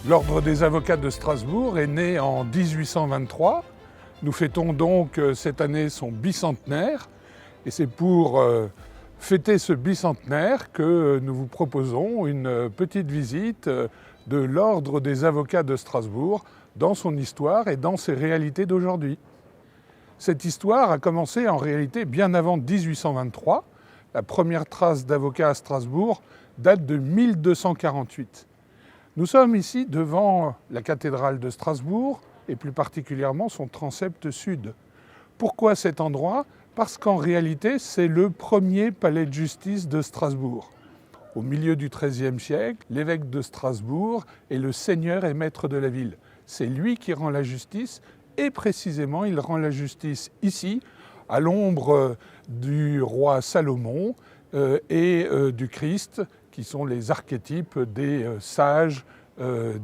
L'Ordre des avocats de Strasbourg est né en 1823. Nous fêtons donc cette année son bicentenaire. Et c'est pour fêter ce bicentenaire que nous vous proposons une petite visite de l'Ordre des avocats de Strasbourg dans son histoire et dans ses réalités d'aujourd'hui. Cette histoire a commencé en réalité bien avant 1823. La première trace d'avocats à Strasbourg date de 1248. Nous sommes ici devant la cathédrale de Strasbourg et plus particulièrement son transept sud. Pourquoi cet endroit ? Parce qu'en réalité, c'est le premier palais de justice de Strasbourg. Au milieu du XIIIe siècle, l'évêque de Strasbourg est le seigneur et maître de la ville. C'est lui qui rend la justice et précisément il rend la justice ici, à l'ombre du roi Salomon et du Christ, qui sont les archétypes des sages,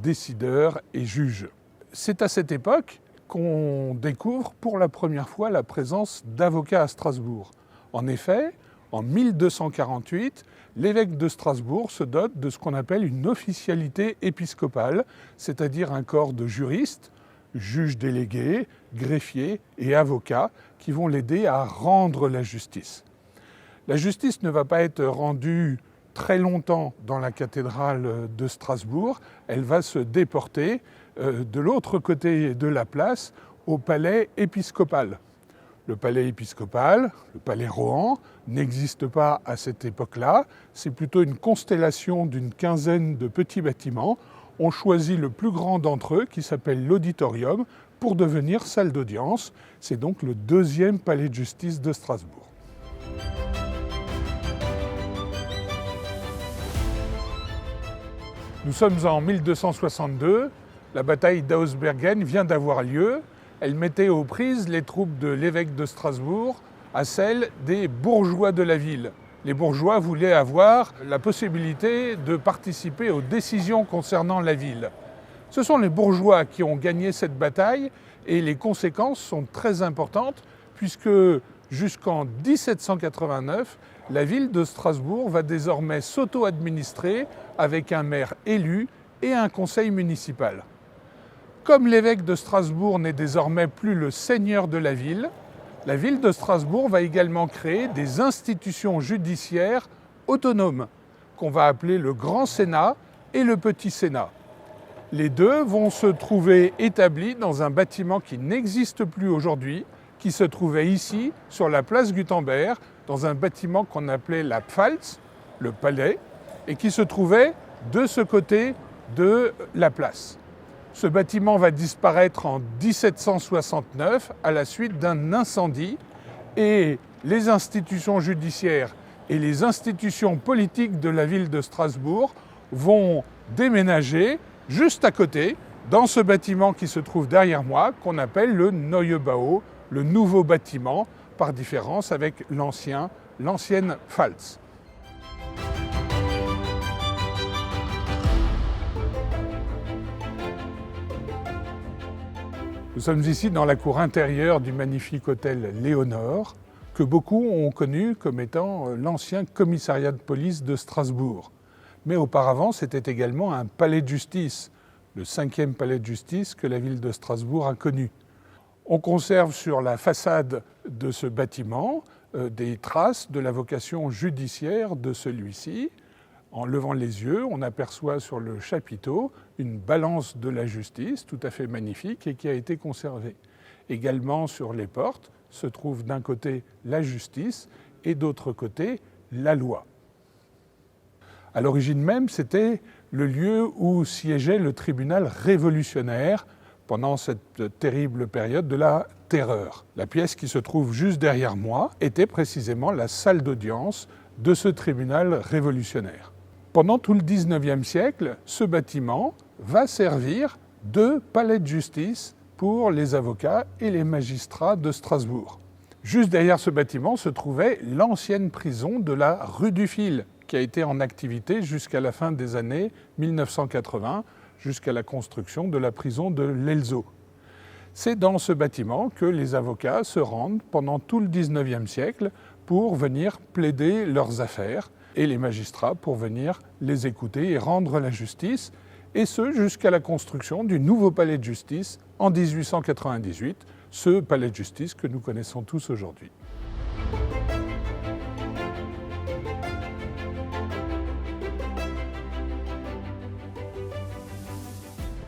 décideurs et juges. C'est à cette époque qu'on découvre pour la première fois la présence d'avocats à Strasbourg. En effet, en 1248, l'évêque de Strasbourg se dote de ce qu'on appelle une officialité épiscopale, c'est-à-dire un corps de juristes, juges délégués, greffiers et avocats qui vont l'aider à rendre la justice. La justice ne va pas être rendue très longtemps dans la cathédrale de Strasbourg, elle va se déporter de l'autre côté de la place au palais épiscopal. Le palais épiscopal, le palais Rohan, n'existe pas à cette époque-là, c'est plutôt une constellation d'une quinzaine de petits bâtiments. On choisit le plus grand d'entre eux, qui s'appelle l'auditorium, pour devenir salle d'audience. C'est donc le deuxième palais de justice de Strasbourg. Nous sommes en 1262, la bataille d'Auersbergen vient d'avoir lieu. Elle mettait aux prises les troupes de l'évêque de Strasbourg à celles des bourgeois de la ville. Les bourgeois voulaient avoir la possibilité de participer aux décisions concernant la ville. Ce sont les bourgeois qui ont gagné cette bataille et les conséquences sont très importantes puisque jusqu'en 1789, la ville de Strasbourg va désormais s'auto-administrer avec un maire élu et un conseil municipal. Comme l'évêque de Strasbourg n'est désormais plus le seigneur de la ville de Strasbourg va également créer des institutions judiciaires autonomes, qu'on va appeler le Grand Sénat et le Petit Sénat. Les deux vont se trouver établis dans un bâtiment qui n'existe plus aujourd'hui, qui se trouvait ici, sur la place Gutenberg, dans un bâtiment qu'on appelait la Pfalz, le palais, et qui se trouvait de ce côté de la place. Ce bâtiment va disparaître en 1769 à la suite d'un incendie et les institutions judiciaires et les institutions politiques de la ville de Strasbourg vont déménager juste à côté, dans ce bâtiment qui se trouve derrière moi, qu'on appelle le Neubau, le nouveau bâtiment, par différence avec l'ancienne Pfalz. Nous sommes ici dans la cour intérieure du magnifique hôtel Léonore, que beaucoup ont connu comme étant l'ancien commissariat de police de Strasbourg. Mais auparavant, c'était également un palais de justice, le 5e palais de justice que la ville de Strasbourg a connu. On conserve sur la façade de ce bâtiment des traces de la vocation judiciaire de celui-ci. En levant les yeux, on aperçoit sur le chapiteau une balance de la justice tout à fait magnifique et qui a été conservée. Également sur les portes se trouve d'un côté la justice et d'autre côté la loi. À l'origine même, c'était le lieu où siégeait le tribunal révolutionnaire pendant cette terrible période de la terreur. La pièce qui se trouve juste derrière moi était précisément la salle d'audience de ce tribunal révolutionnaire. Pendant tout le XIXe siècle, ce bâtiment va servir de palais de justice pour les avocats et les magistrats de Strasbourg. Juste derrière ce bâtiment se trouvait l'ancienne prison de la rue du Fil, qui a été en activité jusqu'à la fin des années 1980, jusqu'à la construction de la prison de l'Elzo. C'est dans ce bâtiment que les avocats se rendent pendant tout le XIXe siècle pour venir plaider leurs affaires et les magistrats pour venir les écouter et rendre la justice. et ce jusqu'à la construction du nouveau palais de justice en 1898, ce palais de justice que nous connaissons tous aujourd'hui.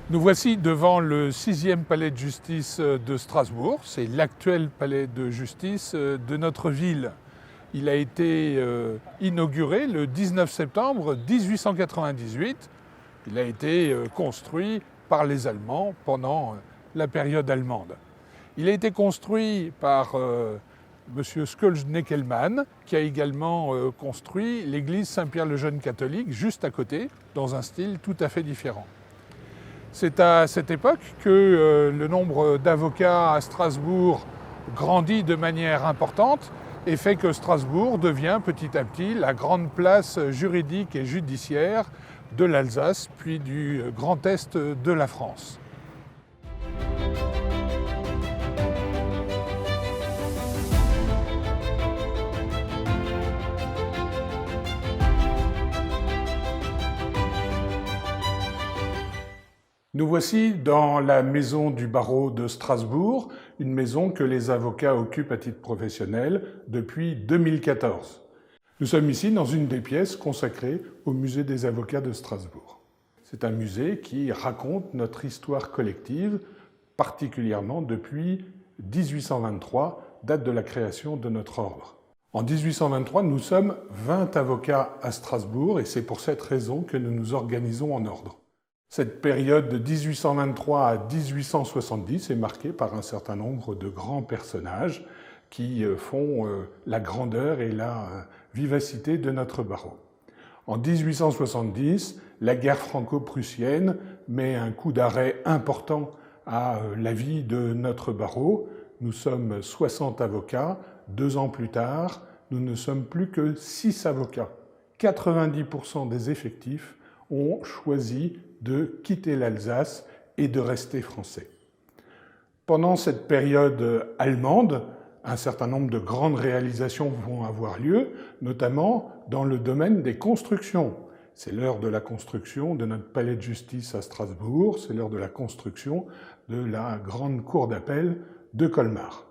Nous voici devant le 6e palais de justice de Strasbourg. C'est l'actuel palais de justice de notre ville. Il a été inauguré le 19 septembre 1898. Il a été construit par les Allemands pendant la période allemande. Il a été construit par M. Skölz-Neckelmann, qui a également construit l'église Saint-Pierre-le-Jeune catholique juste à côté, dans un style tout à fait différent. C'est à cette époque que le nombre d'avocats à Strasbourg grandit de manière importante et fait que Strasbourg devient petit à petit la grande place juridique et judiciaire de l'Alsace, puis du Grand Est de la France. Nous voici dans la maison du barreau de Strasbourg, une maison que les avocats occupent à titre professionnel depuis 2014. Nous sommes ici dans une des pièces consacrées au musée des avocats de Strasbourg. C'est un musée qui raconte notre histoire collective, particulièrement depuis 1823, date de la création de notre ordre. En 1823, nous sommes 20 avocats à Strasbourg et c'est pour cette raison que nous nous organisons en ordre. Cette période de 1823 à 1870 est marquée par un certain nombre de grands personnages qui font la grandeur et la vivacité de notre barreau. En 1870, la guerre franco-prussienne met un coup d'arrêt important à la vie de notre barreau. Nous sommes 60 avocats. 2 ans plus tard, nous ne sommes plus que 6 avocats. 90% des effectifs ont choisi de quitter l'Alsace et de rester français. Pendant cette période allemande, un certain nombre de grandes réalisations vont avoir lieu, notamment dans le domaine des constructions. C'est l'heure de la construction de notre palais de justice à Strasbourg, c'est l'heure de la construction de la grande cour d'appel de Colmar.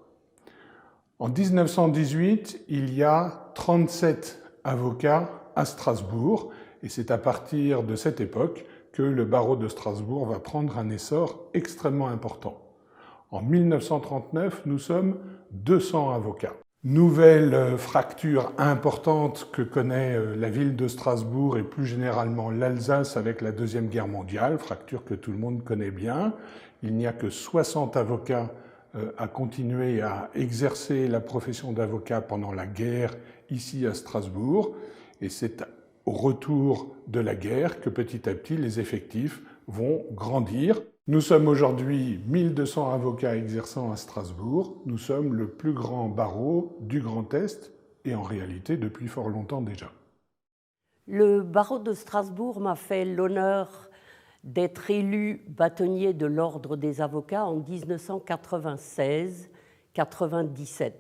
En 1918, il y a 37 avocats à Strasbourg, et c'est à partir de cette époque que le barreau de Strasbourg va prendre un essor extrêmement important. En 1939, nous sommes 200 avocats. Nouvelle fracture importante que connaît la ville de Strasbourg et plus généralement l'Alsace avec la Deuxième Guerre mondiale, fracture que tout le monde connaît bien. Il n'y a que 60 avocats à continuer à exercer la profession d'avocat pendant la guerre ici à Strasbourg. Et c'est au retour de la guerre que petit à petit les effectifs vont grandir. Nous sommes aujourd'hui 1200 avocats exerçant à Strasbourg. Nous sommes le plus grand barreau du Grand Est et en réalité depuis fort longtemps déjà. Le barreau de Strasbourg m'a fait l'honneur d'être élu bâtonnier de l'Ordre des avocats en 1996-97.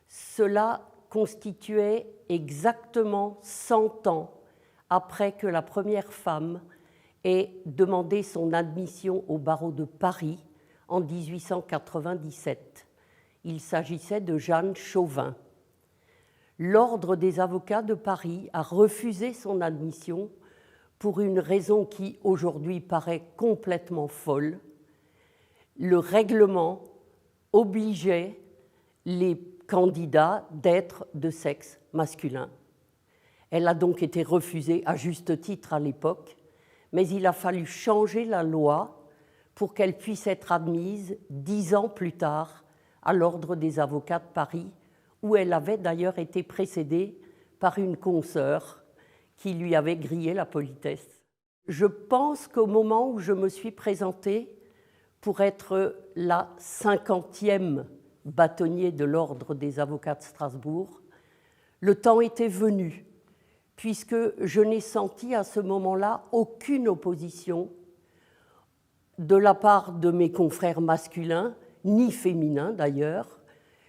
Cela constituait exactement 100 ans après que la première femme ait demandé son admission au barreau de Paris en 1897. Il s'agissait de Jeanne Chauvin. L'Ordre des avocats de Paris a refusé son admission pour une raison qui aujourd'hui paraît complètement folle. Le règlement obligeait les candidats d'être de sexe masculin. Elle a donc été refusée à juste titre à l'époque, mais il a fallu changer la loi pour qu'elle puisse être admise 10 ans plus tard à l'Ordre des avocats de Paris, où elle avait d'ailleurs été précédée par une consoeur qui lui avait grillé la politesse. Je pense qu'au moment où je me suis présentée pour être la 50e bâtonnier de l'Ordre des avocats de Strasbourg, le temps était venu, puisque je n'ai senti à ce moment-là aucune opposition de la part de mes confrères masculins, ni féminins d'ailleurs,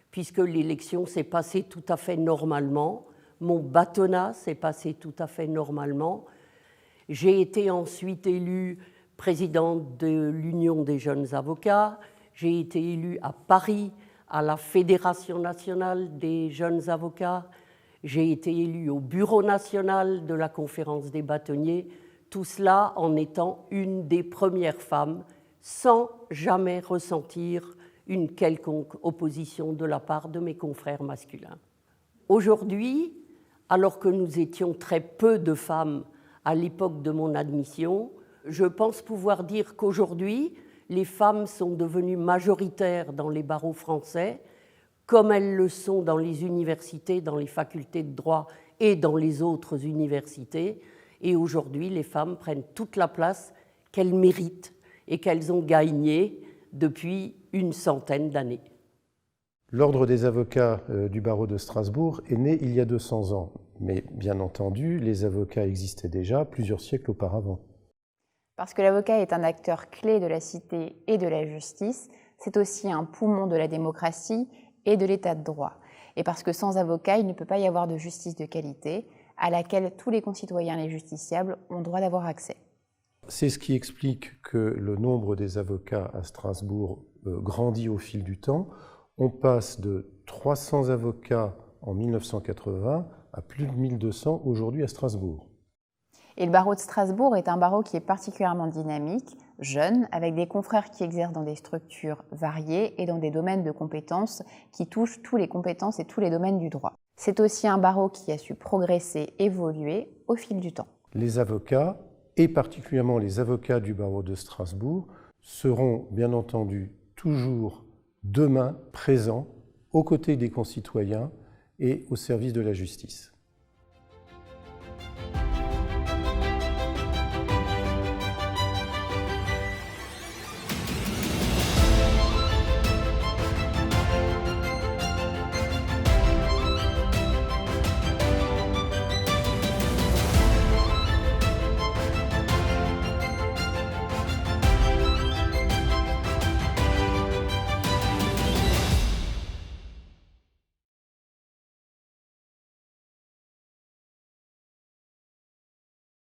puisque l'élection s'est passée tout à fait normalement, mon bâtonnat s'est passé tout à fait normalement. J'ai été ensuite élue présidente de l'Union des jeunes avocats. J'ai été élue à Paris à la Fédération nationale des jeunes avocats. J'ai été élue au Bureau national de la Conférence des bâtonniers. Tout cela en étant une des premières femmes, sans jamais ressentir une quelconque opposition de la part de mes confrères masculins. Aujourd'hui, alors que nous étions très peu de femmes à l'époque de mon admission, je pense pouvoir dire qu'aujourd'hui, les femmes sont devenues majoritaires dans les barreaux français, comme elles le sont dans les universités, dans les facultés de droit et dans les autres universités. Et aujourd'hui, les femmes prennent toute la place qu'elles méritent et qu'elles ont gagnée depuis une centaine d'années. L'Ordre des avocats du barreau de Strasbourg est né il y a 200 ans, mais bien entendu, les avocats existaient déjà plusieurs siècles auparavant. Parce que l'avocat est un acteur clé de la cité et de la justice, c'est aussi un poumon de la démocratie et de l'état de droit. Et parce que sans avocat, il ne peut pas y avoir de justice de qualité, à laquelle tous les concitoyens et les justiciables ont droit d'avoir accès. C'est ce qui explique que le nombre des avocats à Strasbourg grandit au fil du temps. On passe de 300 avocats en 1980 à plus de 1200 aujourd'hui à Strasbourg. Et le barreau de Strasbourg est un barreau qui est particulièrement dynamique, jeune, avec des confrères qui exercent dans des structures variées et dans des domaines de compétences qui touchent tous les compétences et tous les domaines du droit. C'est aussi un barreau qui a su progresser, évoluer au fil du temps. Les avocats, et particulièrement les avocats du barreau de Strasbourg, seront bien entendu toujours demain présents aux côtés des concitoyens et au service de la justice.